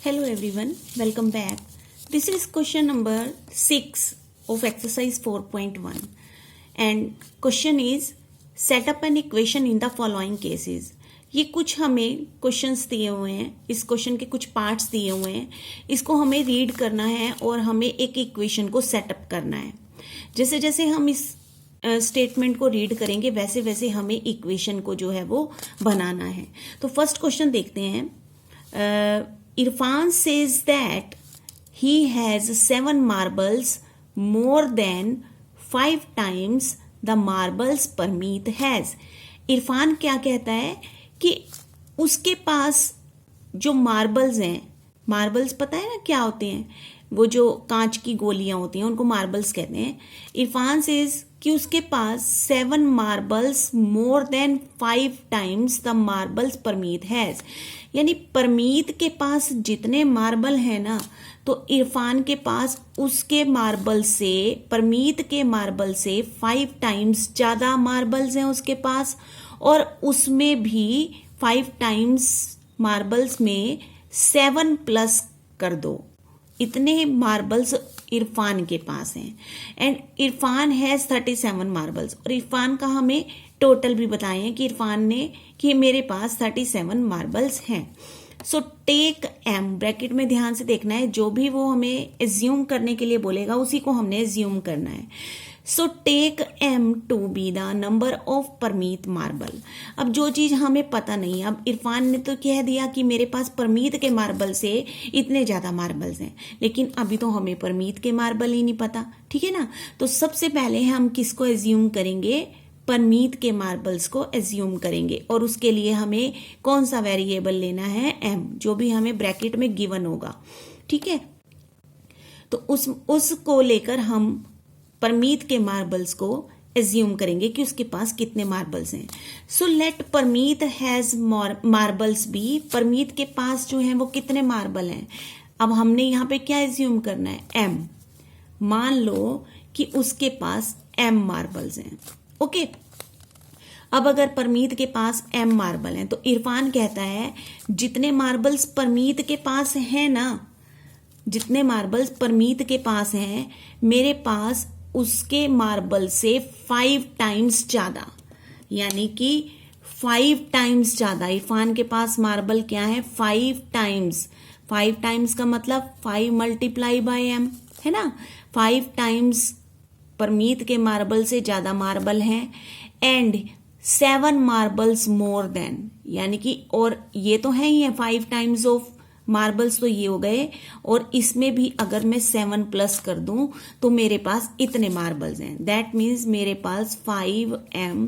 Hello everyone, welcome back. This is question number 6 of exercise 4.1 and question is set up an equation in the following cases. ये कुछ हमें questions दिए हुए हैं, इस question के कुछ पार्ट्स दिए हुए हैं, इसको हमें रीड करना है और हमें एक इक्वेशन को सेटअप करना है. जैसे जैसे हम इस स्टेटमेंट को रीड करेंगे वैसे वैसे हमें इक्वेशन को जो है वो बनाना है. तो फर्स्ट क्वेश्चन देखते हैं. Irfan says that he has 7 marbles more than 5 times the marbles Parmeet has. Irfan क्या कहता है कि उसके पास जो मार्बल्स हैं, मार्बल्स पता है ना क्या होते हैं, वो जो कांच की गोलियां होती हैं उनको मार्बल्स कहते हैं. इरफान सेज कि उसके पास 7 marbles more than 5 times the marbles Parmeet has. यानी परमीत के पास जितने मार्बल हैं ना, तो इरफान के पास उसके मार्बल से, परमीत के मार्बल से 5 टाइम्स ज्यादा मार्बल्स हैं उसके पास, और उसमें भी 5 टाइम्स मार्बल्स में 7 प्लस कर दो, इतने मार्बल्स इरफान के पास हैं. एंड इरफान हैज 37 मार्बल्स, और इरफान का हमें टोटल भी बताए हैं कि इरफान ने कि मेरे पास 37 मार्बल्स हैं. सो टेक एम, ब्रैकेट में ध्यान से देखना है, जो भी वो हमें एज्यूम करने के लिए बोलेगा उसी को हमने एज्यूम करना है. So take M to be the number of Parmeet marble. अब जो चीज हमें पता नहीं, अब इरफान ने तो कह दिया कि मेरे पास परमीत के मार्बल से इतने ज्यादा मार्बल्स हैं, लेकिन अभी तो हमें परमीत के मार्बल ही नहीं पता, ठीक है ना. तो सबसे पहले हम किसको एज्यूम करेंगे, परमीत के मार्बल्स को एज्यूम करेंगे, और उसके लिए हमें कौन सा वेरिएबल लेना है, एम, जो भी हमें ब्रैकेट में गिवन होगा, ठीक है. तो उसको लेकर हम परमीत के मार्बल्स को एज्यूम करेंगे कि उसके पास कितने मार्बल्स हैं. So let Parmeet has marbles B, Parmeet के पास जो है वो कितने मार्बल हैं. अब हमने यहाँ पे क्या एज्यूम करना है, एम. मान लो कि उसके पास एम मार्बल्स हैं, ओके. अब अगर परमीत के पास एम मार्बल हैं तो इरफान कहता है जितने मार्बल्स परमीत के पास हैं ना, जितने मार्बल्स परमीत के पास हैं, मेरे पास उसके मार्बल से 5 टाइम्स ज्यादा, यानी कि 5 टाइम्स ज्यादा. इरफान के पास मार्बल क्या है, 5 टाइम्स. 5 टाइम्स का मतलब 5 मल्टीप्लाई बाय एम, है ना. 5 टाइम्स परमीत के मार्बल से ज्यादा मार्बल हैं, एंड 7 मार्बल्स मोर देन, यानी कि, और ये तो है ही है 5 टाइम्स ऑफ मार्बल्स, तो ये हो गए, और इसमें भी अगर मैं 7 प्लस कर दूं तो मेरे पास इतने मार्बल्स हैं. दैट मीन्स मेरे पास 5m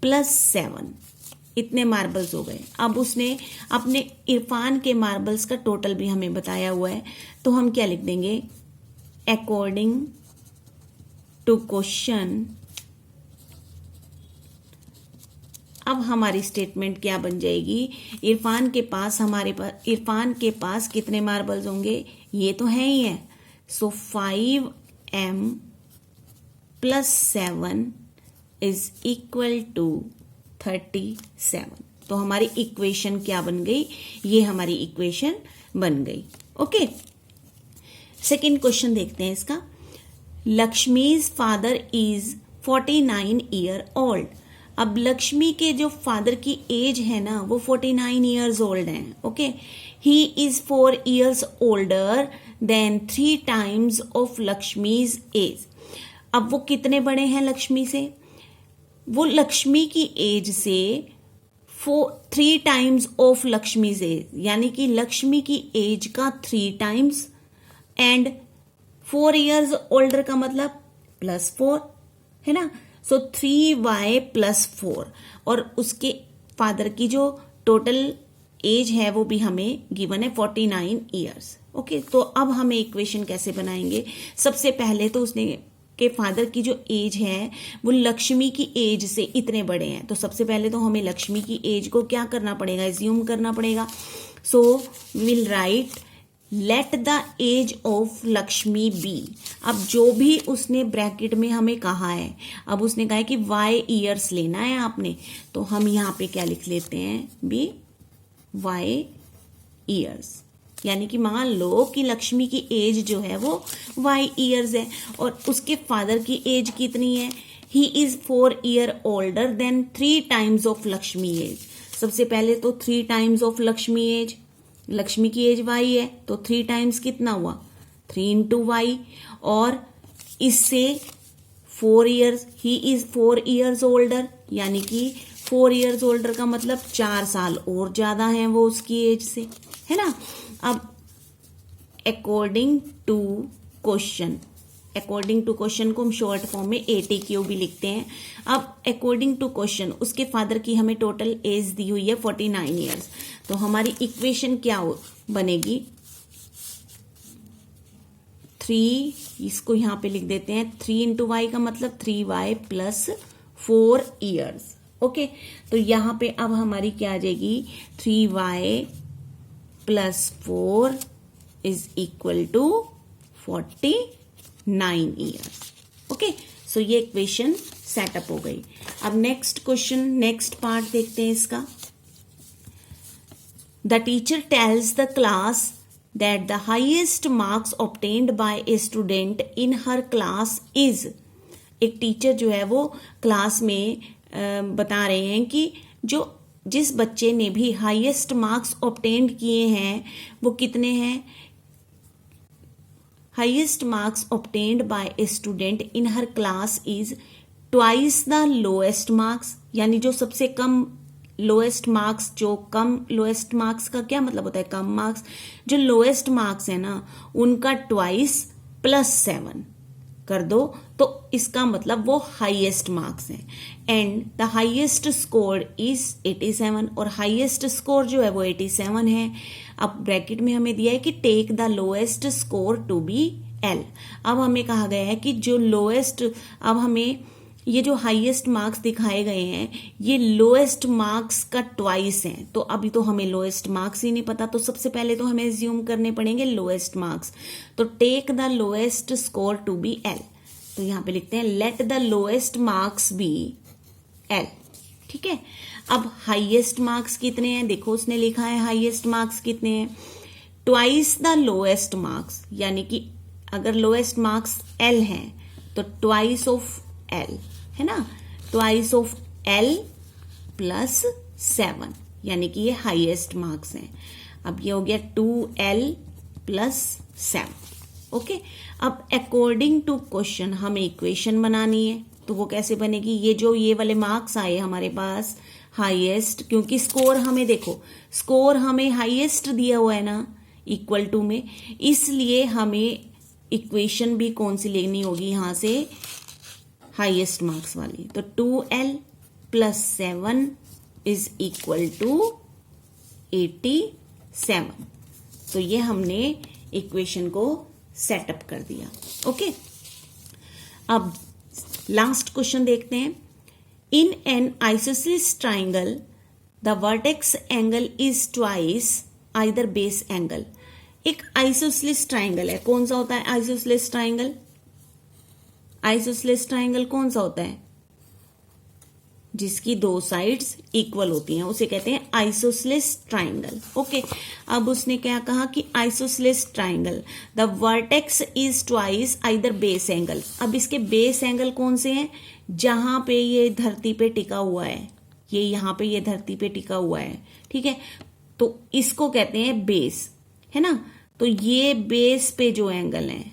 प्लस 7, इतने मार्बल्स हो गए. अब उसने अपने इरफान के मार्बल्स का टोटल भी हमें बताया हुआ है, तो हम क्या लिख देंगे, अकॉर्डिंग टू क्वेश्चन. अब हमारी स्टेटमेंट क्या बन जाएगी, इरफान के पास, हमारे पास इरफान के पास कितने मार्बल्स होंगे, ये तो है ही है. So 5m plus 7 is equal to 37. तो हमारी इक्वेशन क्या बन गई, ये हमारी इक्वेशन बन गई, ओके. सेकेंड क्वेश्चन देखते हैं इसका. Lakshmi's father is 49 year old. अब लक्ष्मी के जो फादर की एज है ना वो 49 ईयर्स ओल्ड हैं, okay. He is 4 years older than 3 times of Lakshmi's age. अब वो कितने बड़े हैं लक्ष्मी से, वो लक्ष्मी की एज से 3 टाइम्स ऑफ लक्ष्मीज एज, यानी कि लक्ष्मी की एज का 3 टाइम्स, एंड 4 ईयर्स ओल्डर का मतलब +4, है ना. सो 3y प्लस 4, और उसके फादर की जो टोटल एज है वो भी हमें गिवन है 49 ईयर्स, ओके. तो अब हमें इक्वेशन कैसे बनाएंगे, सबसे पहले तो उसने के फादर की जो एज है वो लक्ष्मी की एज से इतने बड़े हैं, तो सबसे पहले तो हमें लक्ष्मी की एज को क्या करना पड़ेगा, एज्यूम करना पड़ेगा. So we will write let the age of Lakshmi be. अब जो भी उसने ब्रैकेट में हमें कहा है, अब उसने कहा है कि y ईयर्स लेना है आपने, तो हम यहाँ पे क्या लिख लेते हैं, बी y ईयर्स, यानी कि मान लो कि लक्ष्मी की एज जो है वो y ईयर्स है और उसके फादर की एज कितनी है, he is 4 year older than 3 times of Lakshmi age. सबसे पहले तो 3 times of Lakshmi age, Lakshmi की एज y है तो 3 टाइम्स कितना हुआ 3 इंटू वाई, और इससे 4 years, he is 4 years older, यानी कि 4 ईयर्स ओल्डर का मतलब 4 साल और ज्यादा है वो उसकी एज से, है ना। अब according to question, according to question को हम शॉर्ट फॉर्म में ATQ भी लिखते हैं। अब अकॉर्डिंग टू क्वेश्चन उसके फादर की हमें टोटल एज दी हुई है 49 ईयर्स, तो हमारी इक्वेशन क्या बनेगी 3, इसको यहां पे लिख देते हैं 3 इंटू वाई का मतलब 3y प्लस 4 ईयर्स। ओके, तो यहां पे अब हमारी क्या आ जाएगी 3y plus 4 is equal to 49 years. Okay, so ये इक्वेशन सेटअप हो गई। अब नेक्स्ट क्वेश्चन, नेक्स्ट पार्ट देखते हैं इसका। The teacher tells the class that the highest marks obtained by a student in her class is, एक teacher जो है वो क्लास में बता रहे हैं कि जो जिस बच्चे ने भी हाईएस्ट मार्क्स ऑब्टेन्ड किए हैं वो कितने हैं, highest marks obtained by a student in her class is twice the lowest marks, यानी जो सबसे कम लोएस्ट मार्क्स, जो कम लोएस्ट मार्क्स का क्या मतलब होता है कम मार्क्स, जो लोएस्ट मार्क्स है ना उनका ट्वाइस प्लस 7 कर दो तो इसका मतलब वो हाईएस्ट मार्क्स हैं। And the highest score is 87, और हाईएस्ट स्कोर जो है वो 87 है। अब ब्रैकेट में हमें दिया है कि take the lowest score to be L। अब हमें कहा गया है कि जो लोएस्ट, अब हमें ये जो हाईएस्ट मार्क्स दिखाए गए हैं ये लोएस्ट मार्क्स का ट्वाइस हैं, तो अभी तो हमें लोएस्ट मार्क्स ही नहीं पता, तो सबसे पहले तो हमें एज्यूम करने पड़ेंगे लोएस्ट मार्क्स। तो take the lowest score to be L, तो यहां पे लिखते हैं let the lowest marks be L। ठीक है, अब हाईएस्ट मार्क्स कितने हैं, देखो उसने लिखा है हाईएस्ट मार्क्स कितने हैं, ट्वाइस द लोएस्ट मार्क्स, यानी कि अगर लोएस्ट मार्क्स L हैं तो ट्वाइस ऑफ L है ना, ट्वाइस ऑफ L प्लस 7, यानी कि ये हाईएस्ट मार्क्स हैं। अब ये हो गया 2L प्लस 7। ओके, अब अकॉर्डिंग टू क्वेश्चन हमें इक्वेशन बनानी है, तो वो कैसे बनेगी, ये जो ये वाले मार्क्स आए हमारे पास हाईएस्ट, क्योंकि स्कोर हमें देखो स्कोर हमें हाईएस्ट दिया हुआ है ना इक्वल टू में, इसलिए हमें इक्वेशन भी कौन सी लेनी होगी यहां से हाईएस्ट मार्क्स वाली, तो 2L plus 7 is equal to 87। तो ये हमने इक्वेशन को सेटअप कर दिया। ओके, अब लास्ट क्वेश्चन देखते हैं। इन an isosceles triangle the vertex angle is twice either base angle. एक आइसोसेलेस ट्राइंगल है, कौन सा होता है आइसोसेलेस ट्राइंगल, आइसोसेलेस ट्राइंगल कौन सा होता है जिसकी 2 साइड्स इक्वल होती हैं, उसे कहते हैं आइसोसेलेस ट्राइंगल। ओके, अब उसने क्या कहा कि isosceles triangle the vertex is twice either base angle. अब इसके बेस एंगल कौन से हैं, जहां पे ये धरती पे टिका हुआ है, ये यहां पे ये धरती पे टिका हुआ है, ठीक है, तो इसको कहते हैं बेस, है ना। तो ये बेस पे जो एंगल है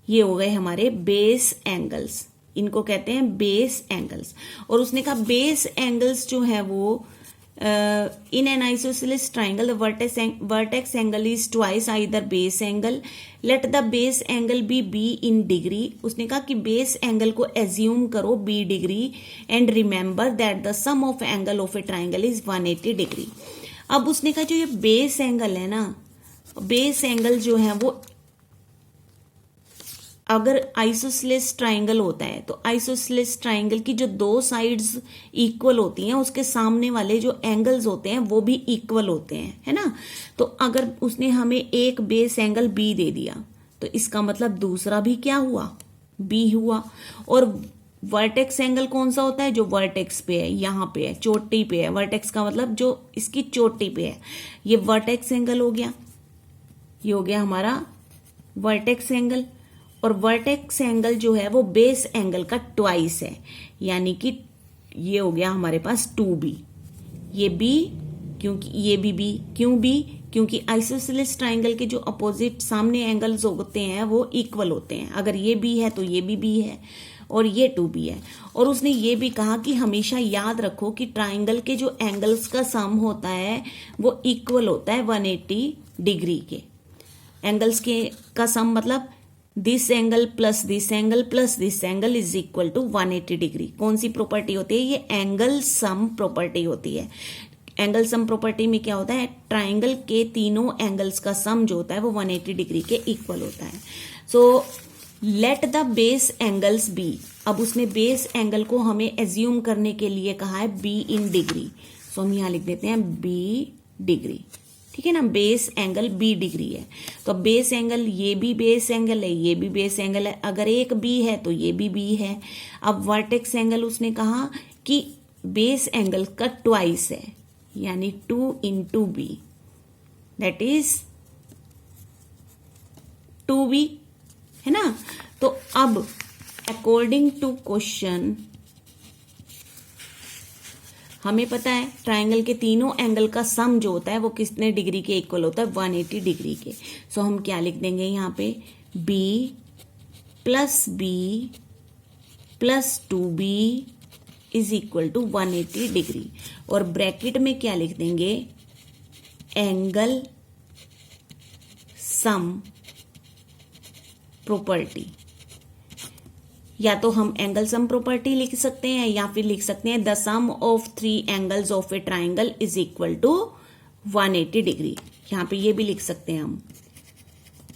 ये हो गए हमारे बेस एंगल्स, इनको कहते हैं बेस एंगल्स। और उसने कहा बेस एंगल्स जो है वो in an isosceles triangle vertex angle is twice either base angle, let the base angle be B in degree. उसने कहा कि बेस एंगल को एज्यूम करो b degree, and remember that the sum of angle of a triangle is 180 degree. अब उसने कहा जो ये बेस एंगल है ना, बेस एंगल जो है वो अगर आइसोसेलेस ट्राइंगल होता है तो आइसोसेलेस ट्राइंगल की जो 2 साइड्स इक्वल होती हैं उसके सामने वाले जो एंगल्स होते हैं वो भी इक्वल होते हैं, है ना। तो अगर उसने हमें एक बेस एंगल बी दे दिया तो इसका मतलब दूसरा भी क्या हुआ, बी हुआ। और वर्टेक्स एंगल कौन सा होता है, जो वर्टेक्स पे है, यहाँ पे है, चोटी पे है, वर्टेक्स का मतलब जो इसकी चोटी पे है, ये वर्टेक्स एंगल हो गया। ये हो गया हमारा वर्टेक्स एंगल, और वर्टेक्स एंगल जो है वो बेस एंगल का ट्वाइस है, यानी कि ये हो गया हमारे पास 2b। ये b, क्योंकि ये भी b, क्यों b? क्योंकि आइसोसेलेस ट्राइंगल के जो अपोजिट सामने एंगल्स होते हैं वो इक्वल होते हैं। अगर ये b है तो ये भी b है, और ये 2b है। और उसने ये भी कहा कि हमेशा याद रखो कि ट्राइंगल के जो एंगल्स का सम होता है वो इक्वल होता है 180 डिग्री के। एंगल्स के का सम मतलब this angle plus this angle plus this angle is equal to 180 degree. कौन सी प्रॉपर्टी होती है? ये एंगल सम प्रॉपर्टी होती है। एंगल सम प्रॉपर्टी में क्या होता है? ट्राइंगल के तीनों एंगल्स का सम जो होता है वो 180 डिग्री के इक्वल होता है। So let the base angles be. अब उसने बेस एंगल को हमें एज्यूम करने के लिए कहा है बी इन डिग्री। सो हम यहां लिख देते हैं बी डिग्री, ठीक है ना। बेस एंगल बी डिग्री है, तो बेस एंगल, ये भी बेस एंगल है, ये भी बेस एंगल है। अगर एक बी है तो ये भी बी है। अब वर्टेक्स एंगल उसने कहा कि बेस एंगल का ट्वाइस है, यानी 2 into b, that is 2b, है ना। तो अब अकॉर्डिंग टू क्वेश्चन हमें पता है ट्राइंगल के तीनों एंगल का सम जो होता है वो कितने डिग्री के इक्वल होता है? 180 डिग्री के। सो हम क्या लिख देंगे यहाँ पे? b plus B plus 2b is equal to 180 degree, और ब्रैकेट में क्या लिख देंगे? Angle sum property. या तो हम एंगल सम प्रॉपर्टी लिख सकते हैं, या फिर लिख सकते हैं the sum of 3 angles of a triangle is equal to 180 degree. यहां पे ये भी लिख सकते हैं हम,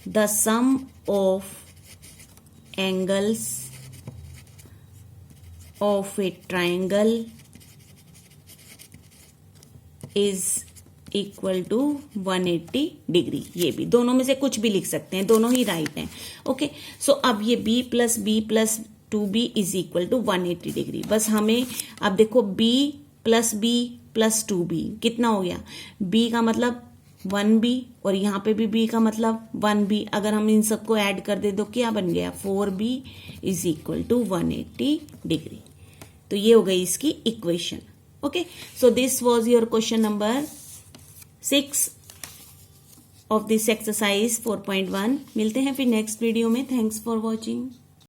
the sum of angles of a triangle is equal to 180 degree. ये भी दोनों में से कुछ भी लिख सकते हैं, दोनों ही राइट हैं। ओके, सो अब ये b plus 2b is equal to 180 degree. बस हमें अब देखो b प्लस 2b कितना हो गया? b का मतलब 1b, और यहाँ पे भी b का मतलब 1b। अगर हम इन सबको ऐड कर दे तो क्या बन गया? 4b is equal to 180 degree. तो ये हो गई इसकी equation. Okay, so this was your question number 6 of this exercise 4.1। मिलते हैं फिर नेक्स्ट वीडियो में। Thanks for watching.